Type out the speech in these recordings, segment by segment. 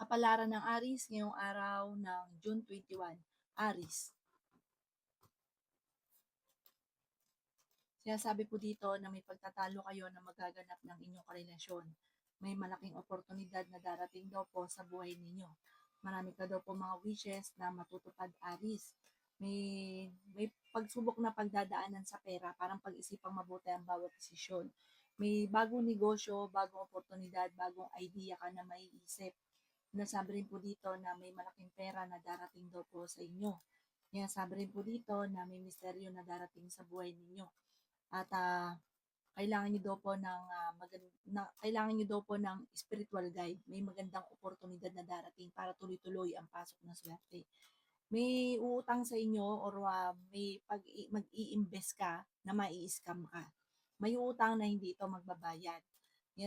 Kapalaran ng Aries ngayong araw ng June 21. Aries. Sinasabi po dito na may pagtatalo kayo na magaganap ng inyong karelasyon. May malaking oportunidad na darating daw po sa buhay ninyo. Marami ka daw po mga wishes na matutupad, Aries. May pagsubok na pagdadaanan sa pera, parang pag-isipang mabuti ang bawat desisyon. May bagong negosyo, bagong oportunidad, bagong idea ka na maiisip. Nasabi rin po dito na may malaking pera na darating daw po sa inyo. Sabi rin po dito na may misteryo na darating sa buhay ninyo. At kailangan niyo daw po ng kailangan niyo daw po ng spiritual guide. May magandang oportunidad na darating para tuloy-tuloy ang pasok ng swerte. May uutang sa inyo or may mag-i-invest ka na mai-scam ka. May utang na hindi ito magbabayad.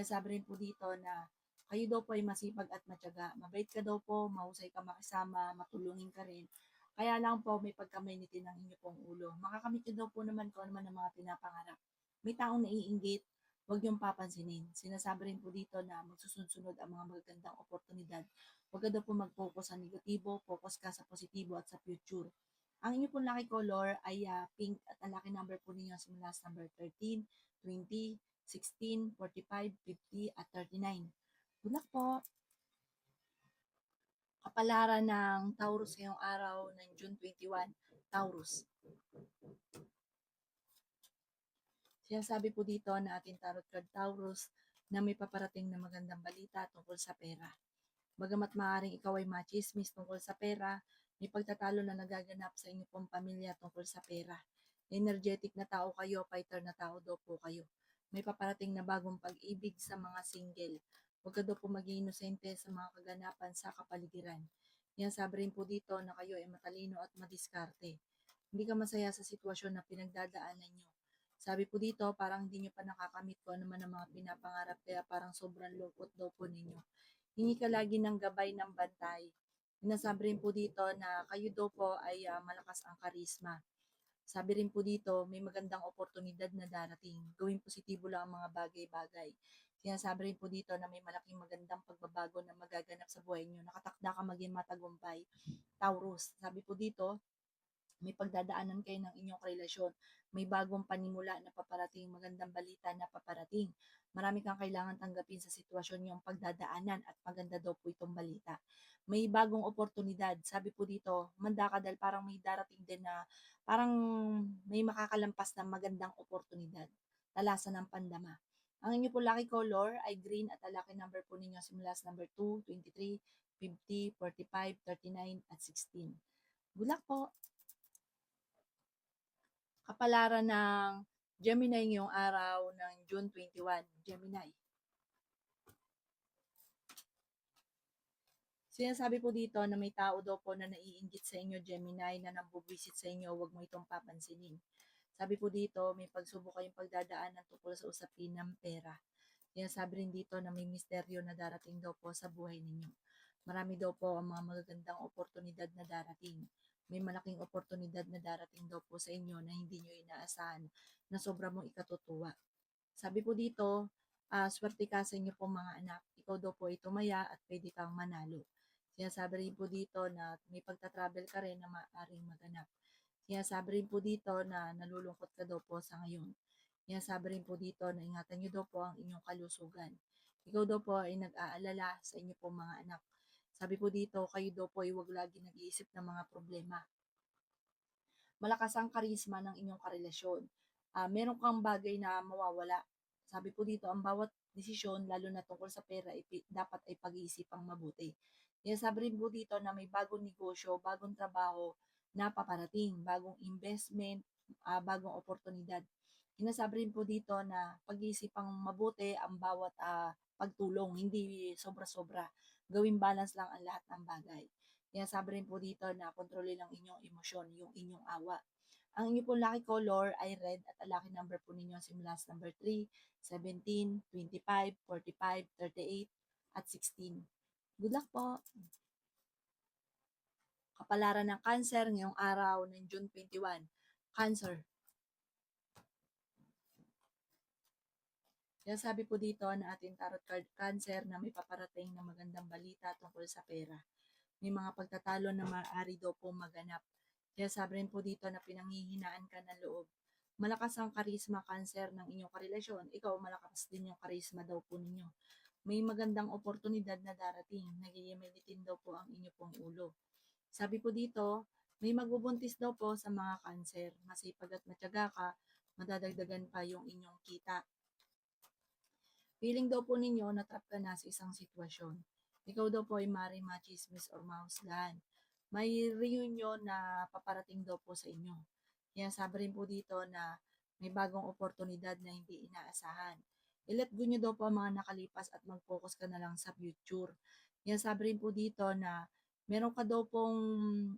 Sabi rin po dito na kayo daw po ay masipag at matyaga. Mabait ka daw po, mahusay ka makisama, matulungin ka rin. Kaya lang po may pagkamainitin ng inyo pong ulo. Makakamit niyo daw po naman kung ano man ang mga pinapangarap. May taong naiinggit, huwag niyong papansinin. Sinasabi rin po dito na magsusunod ang mga magagandang oportunidad. Huwag ka daw po mag-focus sa negatibo, focus ka sa positibo at sa future. Ang inyo pong lucky color ay pink at ang lucky number po ninyo simula sa number 13, 20, 16, 45, 50 at 39. Good luck po! Kapalaran ng Taurus ngayong araw ng June 21, Taurus. Sinasabi po dito na ating tarot card Taurus na may paparating na magandang balita tungkol sa pera. Bagamat maaaring ikaw ay machismis tungkol sa pera, may pagtatalo na nagaganap sa inyong pong pamilya tungkol sa pera. Energetic na tao kayo, fighter na tao daw po kayo. May paparating na bagong pag-ibig sa mga single. Huwag ka daw po maging inosente sa mga kaganapan sa kapaligiran. Sabi rin po dito na kayo ay matalino at madiskarte. Hindi ka masaya sa sitwasyon na pinagdadaanan nyo. Sabi po dito, parang hindi nyo pa nakakamit ko naman ang mga pinapangarap, kaya parang sobrang lungkot daw po ninyo. Hingi ka lagi ng gabay ng bantay. Sinasabi rin po dito na kayo daw po ay malakas ang karisma. Sabi rin po dito, may magandang oportunidad na darating. Gawing positibo lang ang mga bagay-bagay. Sinasabi rin po dito na may malaking magandang pagbabago na magaganap sa buhay nyo. Nakatakda ka maging matagumpay. Taurus. Sabi po dito, may pagdadaanan kayo ng inyong relasyon. May bagong panimula na paparating, magandang balita na paparating. Marami kang kailangan tanggapin sa sitwasyon yung pagdadaanan at maganda daw po itong balita. May bagong oportunidad. Sabi po dito, manda ka dahil parang may darating din na parang may makakalampas na magandang oportunidad. Talasan ng pandama. Ang inyo po lucky color ay green at ang lucky number po ninyo simula sa number 2, 23, 50, 45, 39 at 16. Good luck po! Kapalaran ng Gemini ngayong araw ng June 21. Gemini. Sinasabi po dito na may tao daw po na naiinggit sa inyo, Gemini, na nambubwisit sa inyo, huwag mo itong papansinin. Sabi po dito, may pagsubok kayong pagdadaanan tungkol sa usapin ng pera. Sinasabi rin dito na may misteryo na darating daw po sa buhay ninyo. Marami daw po ang mga magagandang oportunidad na darating. May malaking oportunidad na darating daw po sa inyo na hindi nyo inaasahan na sobra mong ikatutuwa. Sabi po dito, swerte ka sa inyo pong mga anak. Ikaw daw po ay tumaya at pwede kang manalo. Sinasabi rin po dito na may pagta-travel ka rin na maaaring maganap. Sinasabi rin po dito na nalulungkot ka daw po sa ngayon. Sinasabi rin po dito na ingatan nyo daw po ang inyong kalusugan. Ikaw daw po ay nag-aalala sa inyo pong mga anak. Sabi po dito, kayo daw po ay huwag lagi nag-iisip ng mga problema. Malakas ang karisma ng inyong karelasyon. Meron kang bagay na mawawala. Sabi po dito, ang bawat desisyon, lalo na tungkol sa pera, dapat ay pag-iisipang mabuti. Sabi rin po dito na may bagong negosyo, bagong trabaho na paparating, bagong investment, bagong oportunidad. Sinasabi rin po dito na pag-iisipang mabuti ang bawat pagtulong, hindi sobra-sobra. Gawing balance lang ang lahat ng bagay. Sabi rin po dito na kontrolin lang inyong emosyon, yung inyong awa. Ang inyong pong lucky color ay red at ang lucky number po ninyo simula sa number 3, 17, 25, 45, 38 at 16. Good luck po! Kapalaran ng Cancer ngayong araw ng June 21. Cancer. Sabi po dito na ating tarot card Cancer na may paparating na magandang balita kita tungkol sa pera. May mga pagtatalo na maaari daw po maganap. Kaya sabi rin po dito na pinanghihinaan ka ng loob. Malakas ang karisma, Cancer, ng inyong karelasyon. Ikaw, malakas din yung karisma daw po ninyo. May magandang oportunidad na darating. Nagigimilitin daw po ang inyo pong ulo. Sabi po dito, may magbubuntis daw po sa mga Cancer. Masipag at matyaga ka, madadagdagan pa yung inyong kita. Feeling daw po ninyo na trap ka na sa isang sitwasyon. Ikaw daw po ay mari machismis or mahusgahan. May reunion na paparating daw po sa inyo. Kaya sabi rin po dito na may bagong oportunidad na hindi inaasahan. I-let go nyo daw po ang mga nakalipas at mag-focus ka na lang sa future. Kaya sabi rin po dito na meron ka daw pong,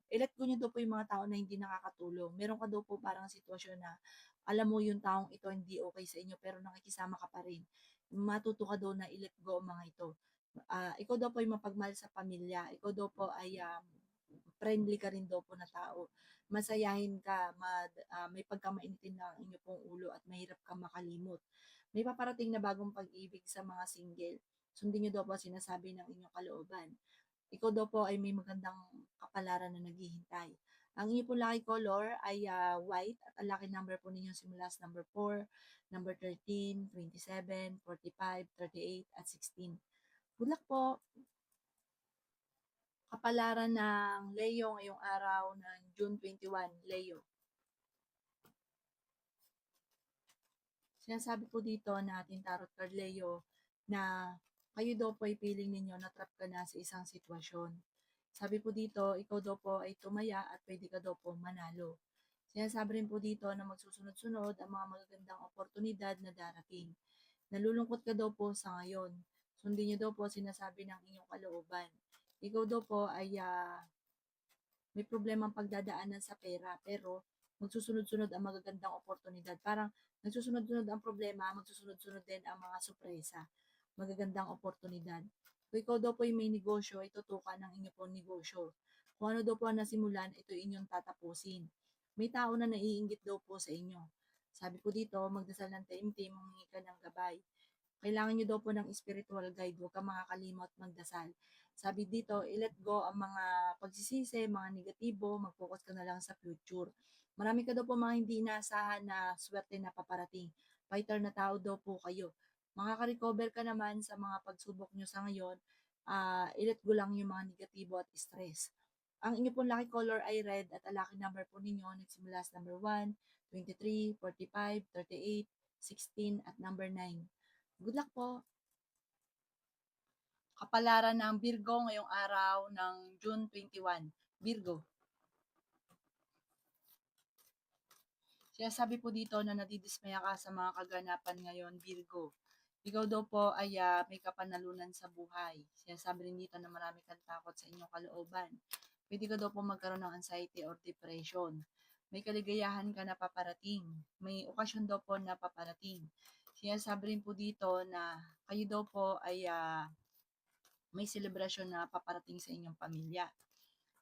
i-let go nyo daw po yung mga tao na hindi nakakatulong. Meron ka daw po parang sitwasyon na alam mo yung taong ito hindi okay sa inyo pero nakikisama ka pa rin. Matuto ka daw na i-let go ang mga ito. Ikaw daw po ay mapagmahal sa pamilya. Ikaw daw po ay friendly ka rin daw po na tao. Masayahin ka, may pagkamainitin na ang inyo pong ulo at mahirap kang makalimot. May paparating na bagong pag-ibig sa mga single. Sundin nyo daw po sinasabi ng inyong kalooban. Ikaw daw po ay may magandang kapalaran na naghihintay. Ang inyong pong lucky color ay white at ang lucky number po ninyo simula sa number 4, number 13, 27, 45, 38 at 16. Good luck po! Kapalaran ng Leo ngayong araw ng June 21, Leo. Sinasabi po dito na ating tarot card Leo na kayo daw po ay feeling ninyo na trap ka na sa isang sitwasyon. Sabi po dito, ikaw daw po ay tumaya at pwede ka daw po manalo. Sinasabi rin po dito na magsusunod-sunod ang mga magagandang oportunidad na darating. Nalulungkot ka daw po sa ngayon. Sundin niyo daw po sinasabi ng inyong kalooban. Ikaw daw po ay may problemang pagdadaanan sa pera pero magsusunod-sunod ang magagandang oportunidad. Parang nagsusunod-sunod ang problema, magsusunod-sunod din ang mga sorpresa. Magagandang oportunidad. Kung ikaw daw po ay may negosyo, ay tutukan ng inyo pong negosyo. Kung ano daw po ang nasimulan, ito inyong tatapusin. May tao na naiinggit daw po sa inyo. Sabi po dito, magdasal ng taimtim, humingi ka ng gabay. Kailangan nyo daw po ng spiritual guide, huwag ka makakalimot magdasal. Sabi dito, i-let go ang mga pagsisisi, mga negatibo, mag-focus ka na lang sa future. Marami ka daw po mga hindi inaasahan na swerte na paparating. Fighter na tao daw po kayo. Makaka-recover ka naman sa mga pagsubok nyo sa ngayon. I-let go lang yung mga negatibo at stress. Ang inyo pong lucky color ay red at ang lucky number po ninyo nagsimula sa number 1, 23, 45, 38, 16 at number 9. Good luck po! Kapalaran ng Virgo ngayong araw ng June 21. Virgo. Sinasabi po dito na nadidismaya ka sa mga kaganapan ngayon, Virgo. Ikaw daw po ay may kapanalunan sa buhay. Sinasabi rin dito na marami kang takot sa inyong kalooban. Pwede ka daw po magkaroon ng anxiety or depression. May kaligayahan ka na paparating. May okasyon daw po na paparating. Sinasabi rin po dito na kayo daw po ay may selebrasyon na paparating sa inyong pamilya.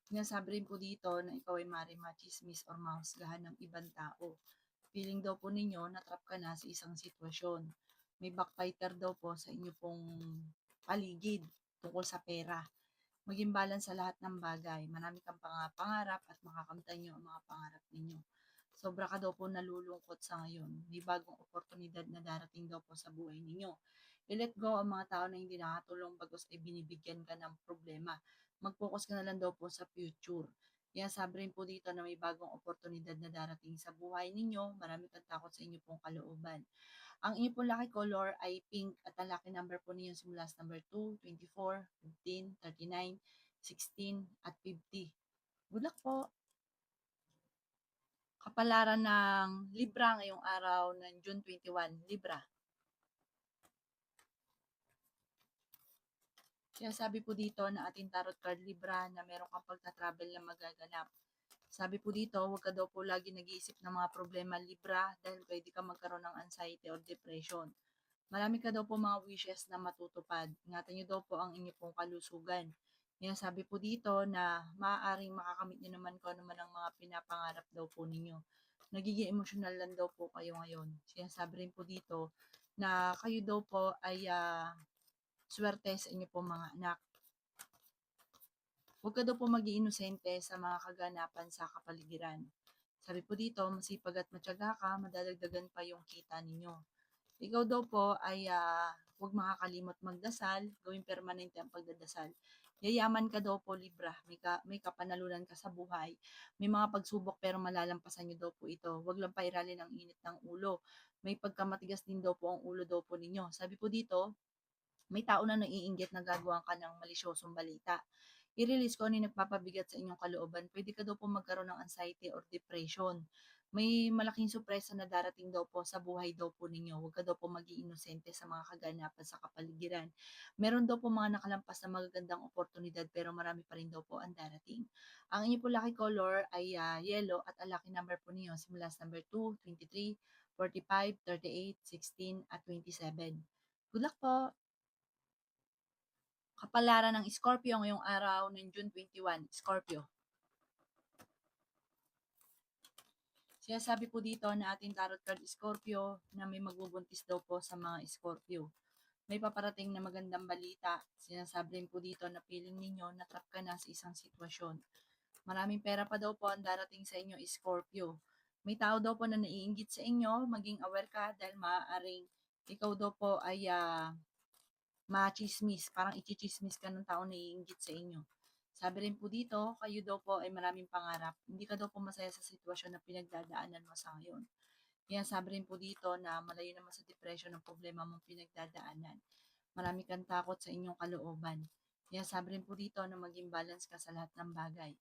Sinasabi rin po dito na ikaw ay mari machismis or mahusgahan ng ibang tao. Feeling daw po ninyo na trap ka na sa isang sitwasyon. May backfighter daw po sa inyo pong paligid tungkol sa pera. Maging balance sa lahat ng bagay. Marami kang pangarap at makakamtan nyo ang mga pangarap ninyo. Sobra ka daw po nalulungkot sa ngayon. May bagong oportunidad na darating daw po sa buhay ninyo. I-let go ang mga tao na hindi nakatulong bagos ay binibigyan ka ng problema. Mag-focus ka na lang daw po sa future. Kaya sabi rin po dito na may bagong oportunidad na darating sa buhay ninyo. Marami kang takot sa inyo pong kalooban. Ang inyo pong lucky color ay pink at ang lucky number po ninyo simula sa number 2, 24, 15, 39, 16 at 50. Good luck po! Kapalaran ng Libra ngayong araw ng June 21, Libra. Sinasabi po dito na ating tarot card Libra na meron kang pagta-travel na magaganap. Sabi po dito, huwag ka daw po lagi nag-iisip ng mga problema Libra dahil pwede ka magkaroon ng anxiety or depression. Marami ka daw po mga wishes na matutupad. Ingatan nyo daw po ang inyong pong kalusugan. Kaya sabi po dito na maaaring makakamit nyo naman kung ano man ang mga pinapangarap daw po ninyo. Nagiging emosyonal lang daw po kayo ngayon. Sinasabi rin po dito na kayo daw po ay swerte sa inyo po mga anak. Huwag ka daw po maging inosente sa mga kaganapan sa kapaligiran. Sabi po dito, masipag at matyaga ka, madadagdagan pa yung kita ninyo. Ikaw daw po ay huwag makakalimot magdasal, gawing permanente ang pagdadasal. Yayaman ka daw po, Libra. May kapanalunan ka sa buhay. May mga pagsubok pero malalampasan nyo daw po ito. Huwag lang pairalin ang init ng ulo. May pagkamatigas din daw po ang ulo daw po ninyo. Sabi po dito, may tao na naiinggit na gagawa ka ng malisyosong balita. I-release ko ano yung nagpapabigat sa inyong kalooban. Pwede ka daw po magkaroon ng anxiety or depression. May malaking sorpresa na darating daw po sa buhay daw po ninyo. Huwag ka daw po maging inosente sa mga kaganapan sa kapaligiran. Meron daw po mga nakalampas na magagandang oportunidad pero marami pa rin daw po ang darating. Ang inyo po lucky color ay yellow at ang lucky number po niyo simula sa number 2, 23, 45, 38, 16 at 27. Good luck po! Kapalaran ng Scorpio ngayong araw ng June 21. Scorpio. Sinasabi po dito na ating tarot card Scorpio na may magbubuntis daw po sa mga Scorpio. May paparating na magandang balita. Sinasabi rin po dito na feeling ninyo na trap ka na sa isang sitwasyon. Maraming pera pa daw po ang darating sa inyo Scorpio. May tao daw po na naiinggit sa inyo, maging aware ka dahil maaaring ikaw daw po ay machismis, parang ichichismis ka ng tao na naiinggit sa inyo. Sabi rin po dito, kayo daw po ay maraming pangarap. Hindi ka daw po masaya sa sitwasyon na pinagdadaanan mo sa ngayon. Kaya sabi rin po dito na malayo naman sa depression ng problema mong pinagdadaanan. Marami kang takot sa inyong kalooban. Kaya sabi rin po dito na maging balance ka sa lahat ng bagay.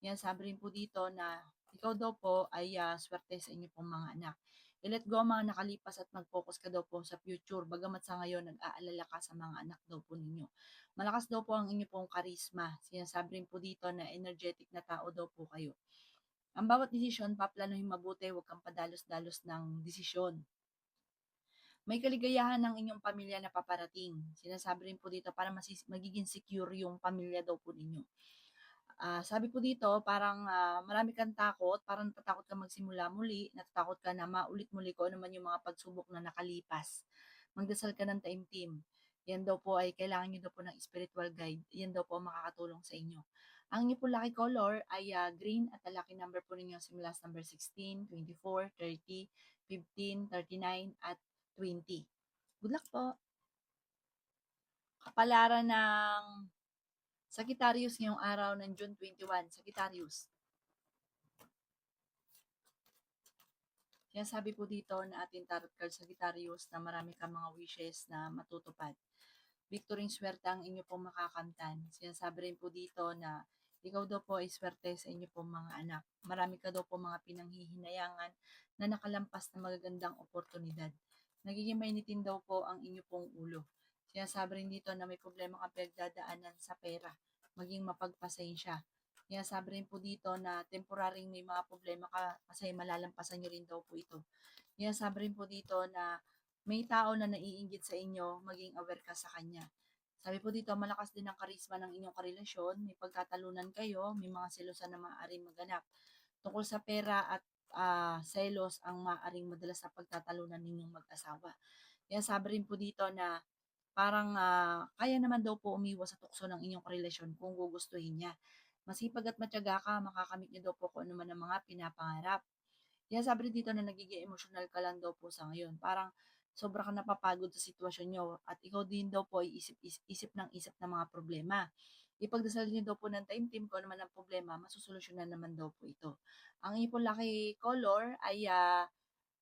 Kaya sabi rin po dito na ikaw daw po ay swerte sa inyo pong mga anak. I-let go ang mga nakalipas at mag-focus ka daw po sa future. Bagamat sa ngayon, nag-aalala ka sa mga anak daw po ninyo. Malakas daw po ang inyo pong karisma. Sinasabi rin po dito na energetic na tao daw po kayo. Ang bawat desisyon, paplanuhin mabuti, huwag kang padalos-dalos ng desisyon. May kaligayahan ng inyong pamilya na paparating. Sinasabi rin po dito para magiging secure yung pamilya daw po ninyo. Sabi po dito, parang marami kang takot, parang natatakot ka magsimula muli, natatakot ka na maulit muli ko naman yung mga pagsubok na nakalipas. Magdasal ka ng taimtim. Yan daw po ay kailangan nyo daw po ng spiritual guide. Yan daw po ang makakatulong sa inyo. Ang inyo po lucky color ay green at ang lucky number po ninyo simula sa number 16, 24, 30, 15, 39 at 20. Good luck po! Kapalaran ng Sagittarius ngayong araw ng June 21. Sagittarius. Sinasabi po dito na ating tarot card Sagittarius na marami kang mga wishes na matutupad. Victory swerte ang inyo pong makakamtan. Sinasabi rin po dito na ikaw daw po ay swerte sa inyo pong mga anak. Marami ka daw po mga pinanghihinayangan na nakalampas na magagandang oportunidad. Nagiging mainitin daw po ang inyo pong ulo. Sinasabi rin dito na may problema kang pinagdadaanan sa pera. Maging mapagpasensya. Sinasabi rin po dito na temporaring may mga problema ka kasi malalampasan nyo rin daw po ito. Sinasabi rin po dito na may tao na naiinggit sa inyo, maging aware ka sa kanya. Sabi po dito, malakas din ang karisma ng inyong karelasyon, may pagkatalunan kayo, may mga selosan na maaaring maganap. Tungkol sa pera at selos ang maaaring madalas sa pagtatalunan ninyong mag-asawa. Kaya sabi rin po dito na parang kaya naman daw po umiwas sa tukso ng inyong karelasyon kung gugustuhin niya. Masipag at matyaga ka, makakamit niyo daw po kung ano man ang mga pinapangarap. Kaya sabi rin dito na nagiging emotional ka lang daw po sa ngayon. Parang sobra ka napapagod sa sitwasyon nyo at ikaw din daw po ay isip ng isip ng mga problema. Ipagdasal niyo daw po ng taimtim kung ano man ang problema, masusolusyonan naman daw po ito. Ang inyong lucky color ay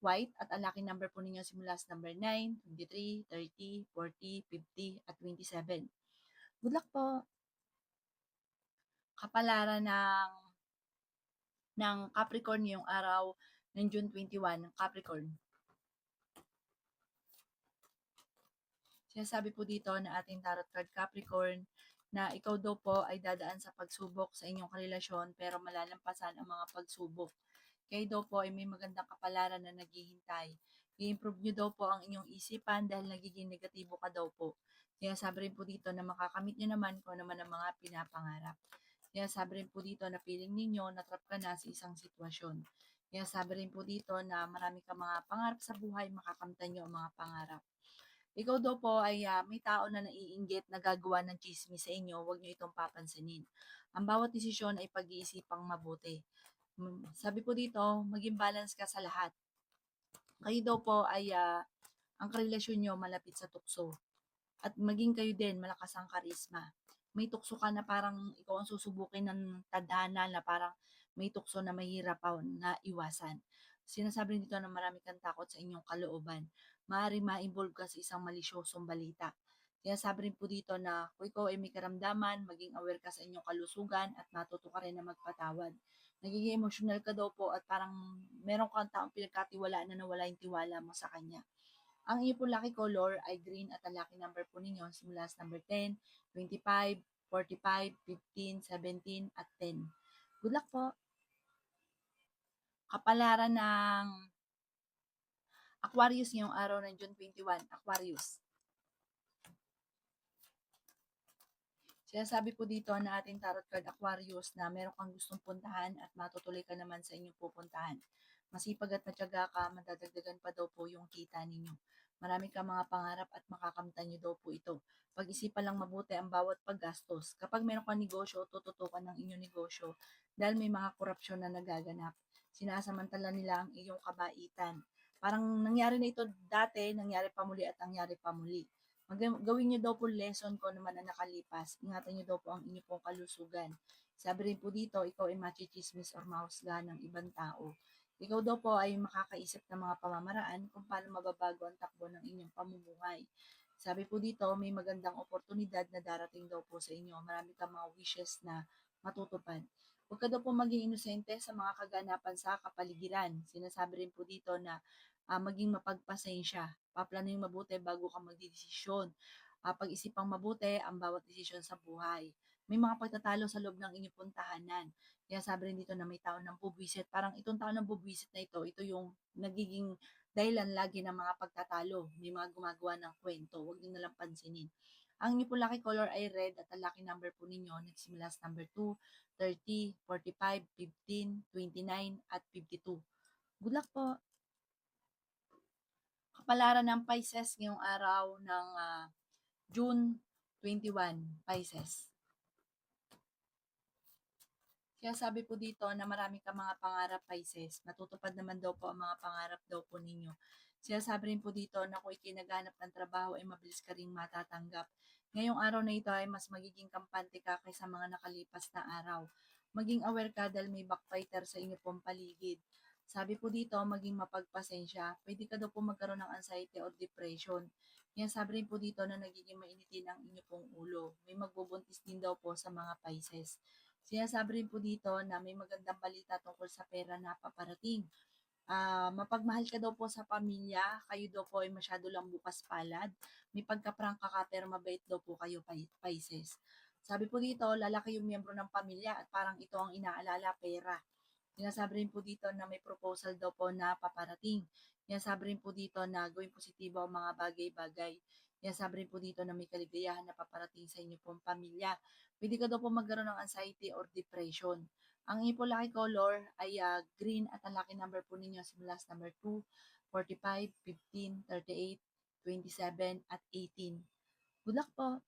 white at ang lucky number po ninyo simula sa number 9, 23, 30, 40, 50 at 27. Good luck po! Kapalaran ng Capricorn ngayong araw ng June 21, Capricorn. Sinasabi po dito na ating tarot card Capricorn na ikaw daw po ay dadaan sa pagsubok sa inyong karelasyon pero malalampasan ang mga pagsubok. Kayo daw po ay may magandang kapalaran na naghihintay. I-improve nyo daw po ang inyong isipan dahil nagiging negatibo ka daw po. Kaya sabi rin po dito na makakamit nyo naman kung ano man ang mga pinapangarap. Kaya sabi rin po dito na feeling ninyo natrap ka na sa isang sitwasyon. Kaya sabi rin po dito na marami ka mga pangarap sa buhay, makakamtan nyo ang mga pangarap. Ikaw daw po ay may tao na naiinggit na gagawa ng tsismis sa inyo, huwag niyo itong papansinin. Ang bawat desisyon ay pag-iisipang mabuti. Sabi po dito, maging balance ka sa lahat. Kayo daw po ay ang karelasyon niyo malapit sa tukso. At maging kayo din, malakas ang karisma. May tukso ka na parang ikaw ang susubukin ng tadhana na parang may tukso na mahirap pa na iwasan. Sinasabi rin dito na marami kang takot sa inyong kalooban. Maaaring ma-involve ka sa isang malisyosong balita. Sinasabi rin po dito na kung ikaw ay may karamdaman, maging aware ka sa inyong kalusugan at matuto ka rin na magpatawad. Nagiging emotional ka daw po at parang meron kang taong pinagkatiwalaan na nawala yung tiwala mo sa kanya. Ang inyo pong lucky color ay green at ang lucky number po ninyo simula sa number 10, 25, 45, 15, 17 at 10. Good luck po! Kapalaran ng Aquarius ngayong araw ng June 21, Aquarius. Sinasabi po dito na ating tarot card Aquarius na meron kang gustong puntahan at matutuloy ka naman sa inyong pupuntahan. Masipag at matyaga ka, madadagdagan pa daw po yung kita ninyo. Marami kang mga pangarap at makakamtan nyo daw po ito. Pag-isipan lang mabuti ang bawat paggastos. Kapag meron kang negosyo, tututukan ng inyong negosyo dahil may mga korupsyon na nagaganap. Sinasamantala nila ang iyong kabaitan. Parang nangyari na ito dati, nangyari pa muli at nangyari pa muli. Gawin niyo daw po lesson ko naman ang nakalipas. Ingatan niyo daw po ang inyo pong kalusugan. Sabi rin po dito, ikaw ay machichismis or mahusgahan ng ibang tao. Ikaw daw po ay makakaisip ng mga pamamaraan kung paano mababago ang takbo ng inyong pamumuhay. Sabi po dito, may magandang oportunidad na darating daw po sa inyo. Marami kang mga wishes na matutupad. Huwag ka daw po maging inosente sa mga kaganapan sa kapaligiran. Sinasabi rin po dito na maging mapagpasensya. Paplanuhin mabuti bago ka magdidesisyon. Pag-isipang mabuti ang bawat desisyon sa buhay. May mga pagtatalo sa loob ng inyong puntahanan. Kaya sabi rin dito na may tao ng bubwisit. Parang itong tao ng bubwisit na ito yung nagiging dahilan lagi ng mga pagtatalo. May mga gumagawa ng kwento. Huwag niyo nalang pansinin. Ang inyo po lucky color ay red at ang lucky number po ninyo nagsimula sa number 2, 30, 45, 15, 29 at 52. Good luck po! Kapalaran ng Pisces ngayong araw ng June 21, Pisces. Kaya sabi po dito na marami ka mga pangarap, Pisces. Matutupad naman daw po ang mga pangarap daw po ninyo. Sinasabi rin po dito na kung ikinaghanap ng trabaho ay mabilis ka rin matatanggap. Ngayong araw na ito ay mas magiging kampante ka kaysa mga nakalipas na araw. Maging aware ka dahil may backfighter sa inyo pong paligid. Sabi po dito, maging mapagpasensya. Pwede ka daw po magkaroon ng anxiety or depression. Yan sabi rin po dito na nagiging mainitin ang inyo pong ulo. May magbubuntis din daw po sa mga Pisces. Sinasabi rin po dito na may magandang balita tungkol sa pera na paparating. Mapagmahal ka daw po sa pamilya, kayo daw po ay masyado lang bukas palad. May pagkaprangka ka pero mabait daw po kayo, Pisces. Sabi po dito, lalaki yung miyembro ng pamilya at parang ito ang inaalala, pera. Sinasabi rin po dito na may proposal daw po na paparating. Sinasabi rin po dito na gawing positibo ang mga bagay-bagay. Sinasabi rin po dito na may kaligayahan na paparating sa inyo pong pamilya. Pwede ka daw po magkaroon ng anxiety or depression. Ang inyong po lucky color ay green at ang lucky number po ninyo simula sa number 2, 45, 15, 38, 27 at 18. Good luck po!